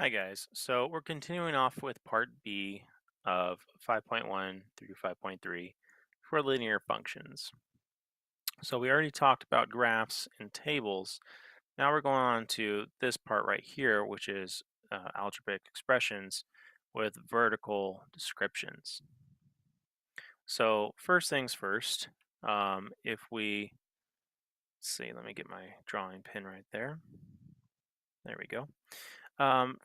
Hi guys, so we're continuing off with part B of 5.1 through 5.3 for linear functions. So we already talked about graphs and tables. Now we're going on to this part right here, which is algebraic expressions with vertical descriptions. So first things first, if we, let's see, let me get my drawing pin right there. There we go.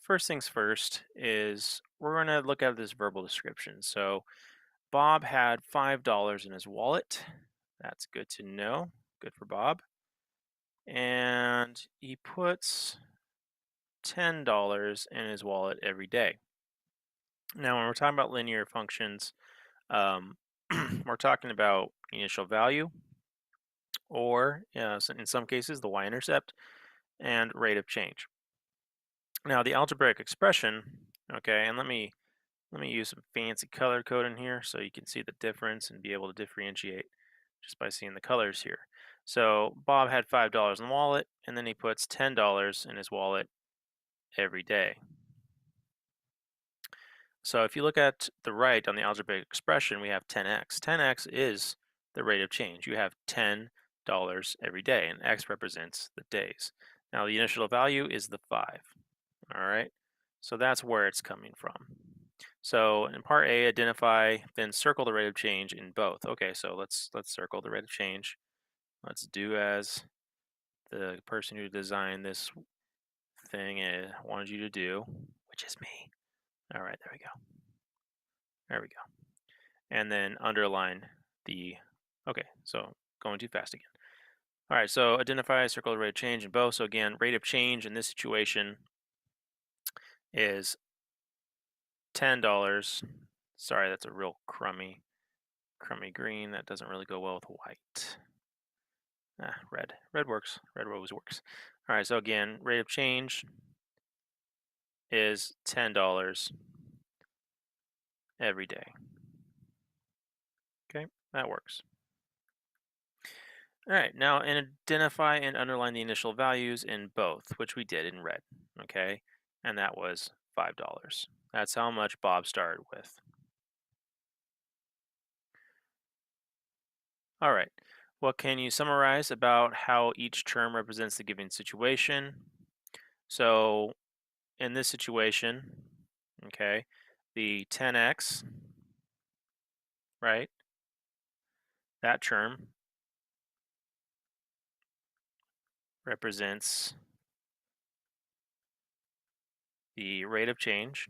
First things first is we're going to look at this verbal description. So Bob had $5 in his wallet. That's good to know. Good for Bob. And he puts $10 in his wallet every day. Now, when we're talking about linear functions, um, we're talking about initial value, or in some cases, the y-intercept, and rate of change. Now, the algebraic expression, okay, and let me use some fancy color code in here so you can see the difference and be able to differentiate just by seeing the colors here. So Bob had $5 in the wallet, and then he puts $10 in his wallet every day. So if you look at the right on the algebraic expression, we have 10x. 10x is the rate of change. You have $10 every day, and x represents the days. Now the initial value is the 5. All right, so that's where it's coming from. So in part A, identify, then circle the rate of change in both. Okay, so let's circle the rate of change. Let's do as the person who designed this thing wanted you to do, which is me. All right, there we go. There we go. And then underline the, okay, so going too fast again. All right, so identify, circle the rate of change in both. So again, rate of change in this situation is $10. Sorry, that's a real crummy green. That doesn't really go well with white. Red. Red works. Red always works. All right, so again, rate of change is $10 every day. Okay, that works. All right, now identify and underline the initial values in both, which we did in red, okay? And that was $5. That's how much Bob started with. All right, what can you summarize about how each term represents the given situation? So in this situation, okay, the 10x, right, that term represents the rate of change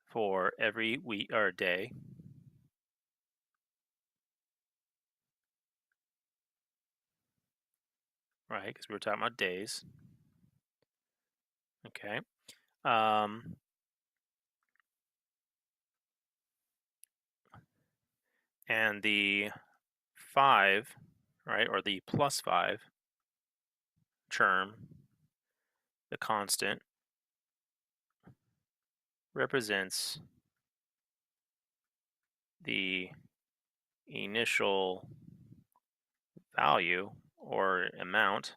for every week or day, right, because we were talking about days, okay. Um, and the 5, right, or the plus 5 term, the constant, represents the initial value or amount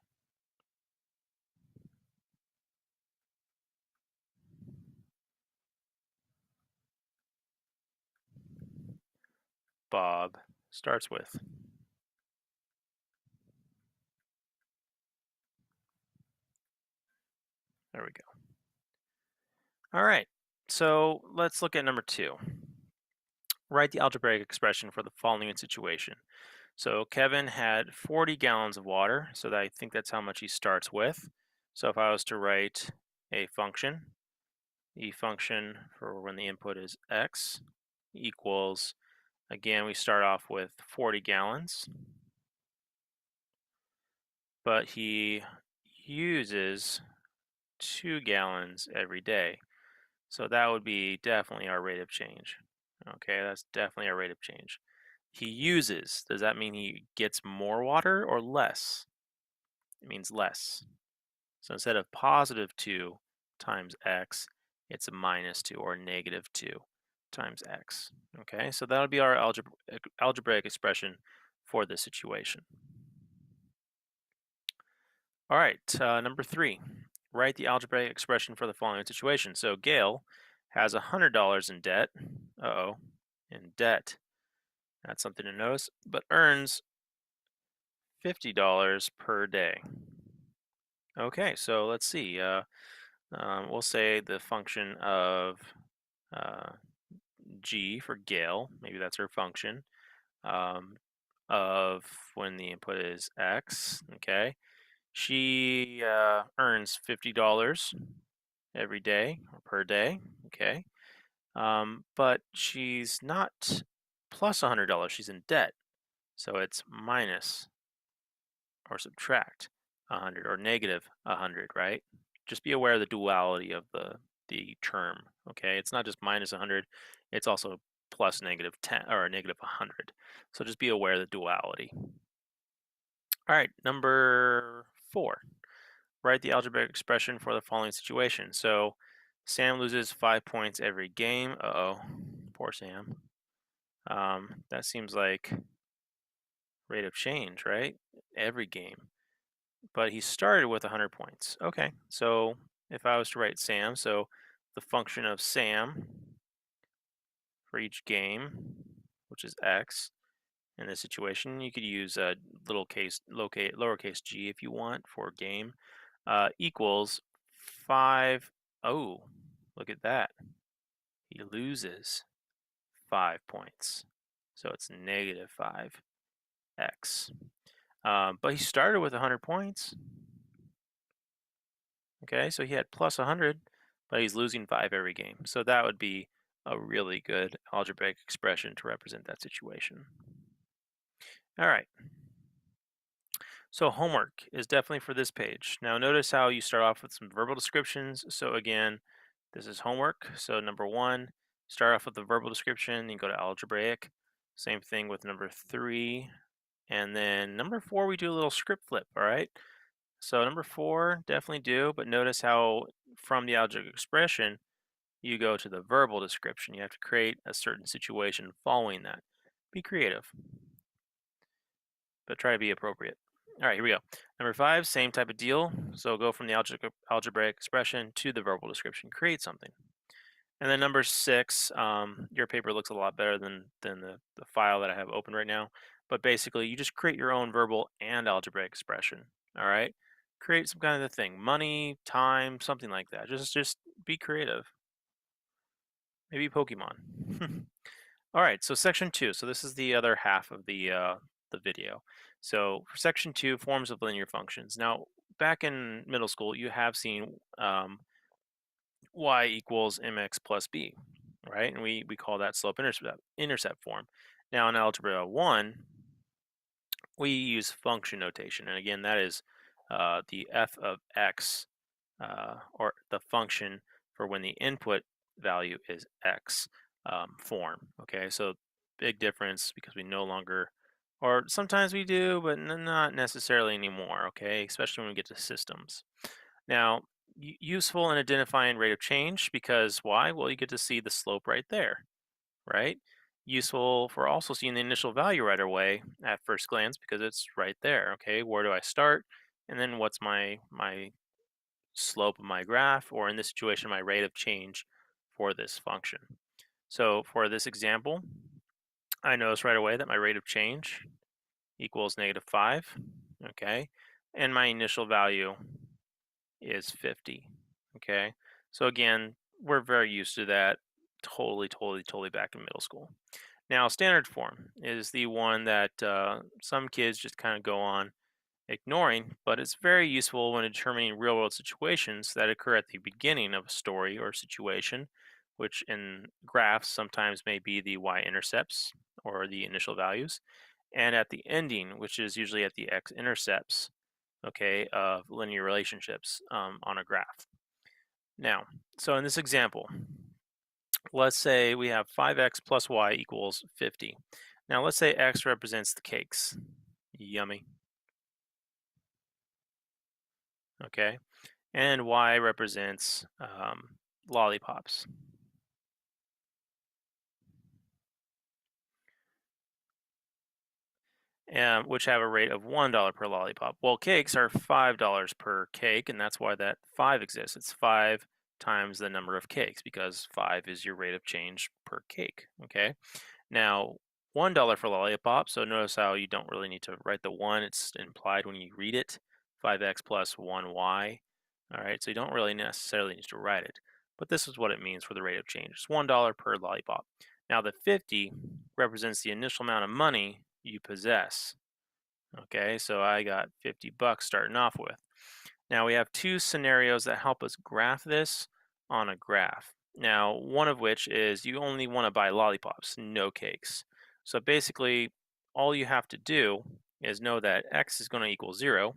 Bob starts with. There we go. All right, so let's look at number 2. Write the algebraic expression for the following situation. So Kevin had 40 gallons of water, so I think that's how much he starts with. So if I was to write a function, the function for when the input is x equals, again, we start off with 40 gallons, but he uses 2 gallons every day. So that would be definitely our rate of change. Okay, that's definitely our rate of change. He uses, does that mean he gets more water or less? It means less. So instead of positive 2 times x, it's a minus 2 or negative 2 times x. Okay, so that'll be our algebraic expression for this situation. All right, number 3. Write the algebraic expression for the following situation. So Gail has $100 in debt. In debt. That's something to notice, but earns $50 per day. Okay, so let's see. We'll say the function of uh, g for Gail, maybe that's her function, of when the input is x, okay? She earns $50 every day or per day, okay? But she's not plus $100, she's in debt. So it's minus or subtract 100 or negative 100, right? Just be aware of the duality of the term, okay? It's not just minus 100, it's also plus negative 10 or negative 100. So just be aware of the duality. All right, number 4. Write the algebraic expression for the following situation. So Sam loses 5 points every game. Poor Sam. That seems like rate of change, right? Every game. But he started with 100 points. Okay, so if I was to write Sam, so the function of Sam for each game, which is x, in this situation, you could use a lowercase g if you want for game, equals 5. Oh, look at that. He loses 5 points. So it's negative 5x. But he started with 100 points. Okay, so he had plus 100, but he's losing 5 every game. So that would be a really good algebraic expression to represent that situation. All right. So homework is definitely for this page. Now notice how you start off with some verbal descriptions. So again, this is homework. So number 1, start off with the verbal description, then go to algebraic. Same thing with number 3. And then number 4, we do a little script flip, all right? So number 4, definitely do, but notice how from the algebraic expression, you go to the verbal description. You have to create a certain situation following that. Be creative, but try to be appropriate. All right, here we go. Number 5, same type of deal. So go from the algebraic expression to the verbal description. Create something. And then number 6, your paper looks a lot better than the file that I have open right now. But basically, you just create your own verbal and algebraic expression. All right, create some kind of a thing, money, time, something like that. Just be creative. Maybe Pokemon. All right, so section 2. So this is the other half of the video. So for section 2, forms of linear functions. Now, back in middle school, you have seen y equals mx plus b, right? And we call that slope intercept form. Now in Algebra 1, we use function notation. And again, that is the f of x, or the function for when the input value is x form. Okay, so big difference because we no longer, or sometimes we do, but not necessarily anymore. Okay, especially when we get to systems. Now, useful in identifying rate of change because why? Well, you get to see the slope right there, right? Useful for also seeing the initial value right away at first glance because it's right there. Okay, where do I start? And then what's my slope of my graph, or in this situation, my rate of change for this function. So for this example, I notice right away that my rate of change equals -5, okay? And my initial value is 50, okay? So again, we're very used to that, totally back in middle school. Now, standard form is the one that some kids just kind of go on ignoring, but it's very useful when determining real-world situations that occur at the beginning of a story or situation, which in graphs sometimes may be the y-intercepts or the initial values, and at the ending, which is usually at the x-intercepts, okay, of linear relationships on a graph. Now, so in this example, let's say we have 5x plus y equals 50. Now let's say x represents the cakes. Yummy. Okay, and y represents lollipops. which have a rate of $1 per lollipop. Well, cakes are $5 per cake, and that's why that 5 exists. It's 5 times the number of cakes because 5 is your rate of change per cake, okay? Now, $1 for lollipop, so notice how you don't really need to write the 1, it's implied when you read it, 5x plus 1y, all right? So you don't really necessarily need to write it, but this is what it means for the rate of change. It's $1 per lollipop. Now, the 50 represents the initial amount of money you possess, okay? So I got 50 bucks starting off with. Now, we have two scenarios that help us graph this on a graph. Now, one of which is you only want to buy lollipops, no cakes. So basically, all you have to do is know that x is going to equal 0.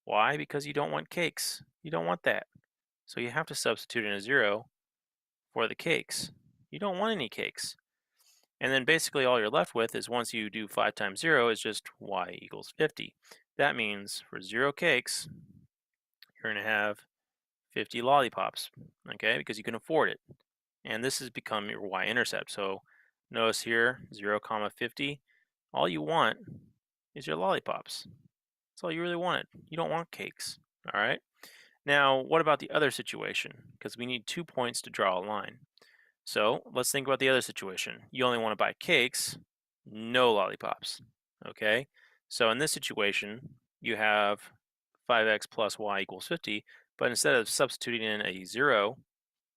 Why? Because you don't want cakes. You don't want that. So you have to substitute in a 0 for the cakes. You don't want any cakes. And then basically all you're left with is once you do 5 times 0 is just y equals 50. That means for 0 cakes, you're going to have 50 lollipops, okay, because you can afford it. And this has become your y-intercept. So notice here, 0, 50. All you want is your lollipops. That's all you really wanted. You don't want cakes, all right? Now, what about the other situation? Because we need 2 points to draw a line. So let's think about the other situation. You only want to buy cakes, no lollipops, okay? So in this situation, you have 5x plus y equals 50, but instead of substituting in a 0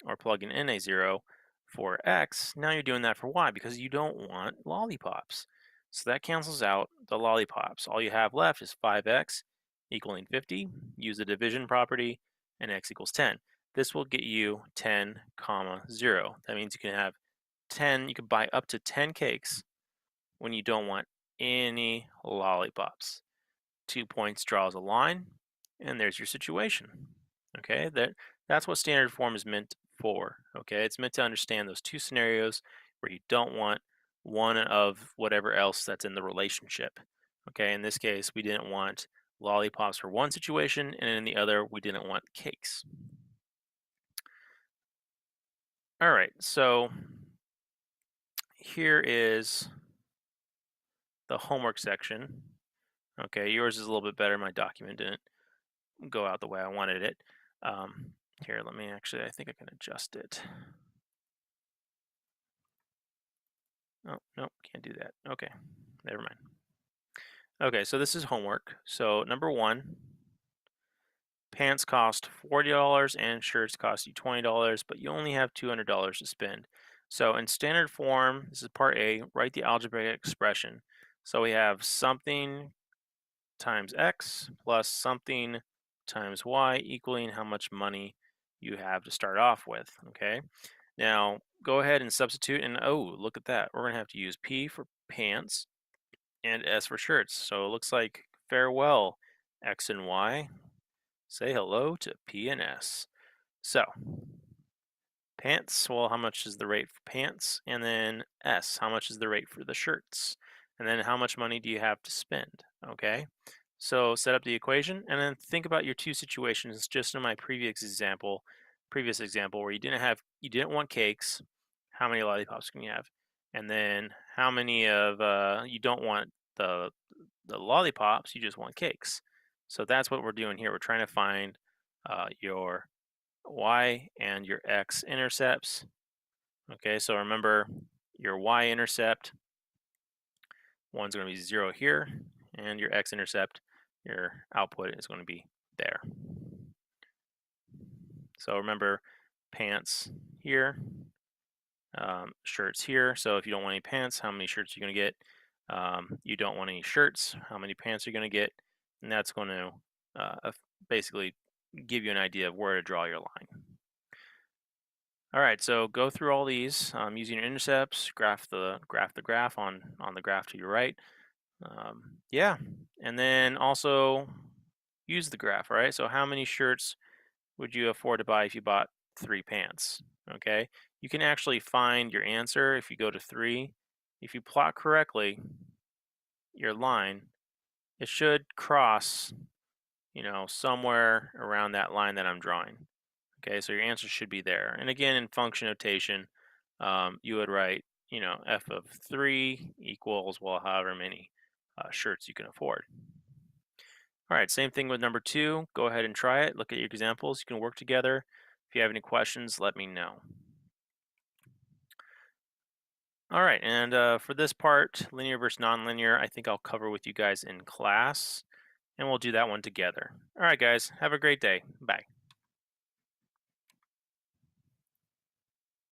or plugging in a 0 for x, now you're doing that for y because you don't want lollipops. So that cancels out the lollipops. All you have left is 5x equaling 50. Use the division property, and x equals 10. This will get you 10, 0. That means you can have 10, you can buy up to 10 cakes when you don't want any lollipops. 2 points draws a line, and there's your situation. Okay, that's what standard form is meant for. Okay, it's meant to understand those two scenarios where you don't want one of whatever else that's in the relationship. Okay, in this case, we didn't want lollipops for one situation, and in the other, we didn't want cakes. All right, so here is the homework section. Okay, yours is a little bit better. My document didn't go out the way I wanted it. Here, let me actually, I think I can adjust it. Oh, nope, can't do that. Okay, never mind. Okay, so this is homework. So number 1, pants cost $40 and shirts cost you $20, but you only have $200 to spend. So in standard form, this is part A, write the algebraic expression. So we have something times x plus something times y equaling how much money you have to start off with, okay? Now, go ahead and substitute, and oh, look at that. We're going to have to use P for pants and S for shirts. So it looks like farewell, X and Y. Say hello to P and S. So, pants, well, how much is the rate for pants? And then S, how much is the rate for the shirts? And then how much money do you have to spend, okay? So set up the equation and then think about your two situations just in my previous example where you didn't want cakes, how many lollipops can you have? And then how many of you don't want the lollipops, you just want cakes. So that's what we're doing here. We're trying to find your y and your x intercepts. Okay, so remember your y-intercept, one's going to be 0 here, and your x-intercept, your output is going to be there. So remember pants here, shirts here. So if you don't want any pants, how many shirts are you going to get? You don't want any shirts, how many pants are you going to get? And that's going to basically give you an idea of where to draw your line. All right, so go through all these using your intercepts, graph the graph on the graph to your right. Yeah, and then also use the graph, all right? So how many shirts would you afford to buy if you bought 3 pants, okay? You can actually find your answer if you go to 3. If you plot correctly your line, it should cross, somewhere around that line that I'm drawing. Okay, so your answer should be there. And again, in function notation, you would write, f of 3 equals, well, however many. shirts you can afford. All right, same thing with number 2. Go ahead and try it. Look at your examples. You can work together. If you have any questions, let me know. All right, and for this part, linear versus nonlinear, I think I'll cover with you guys in class, and we'll do that one together. All right, guys, have a great day. Bye.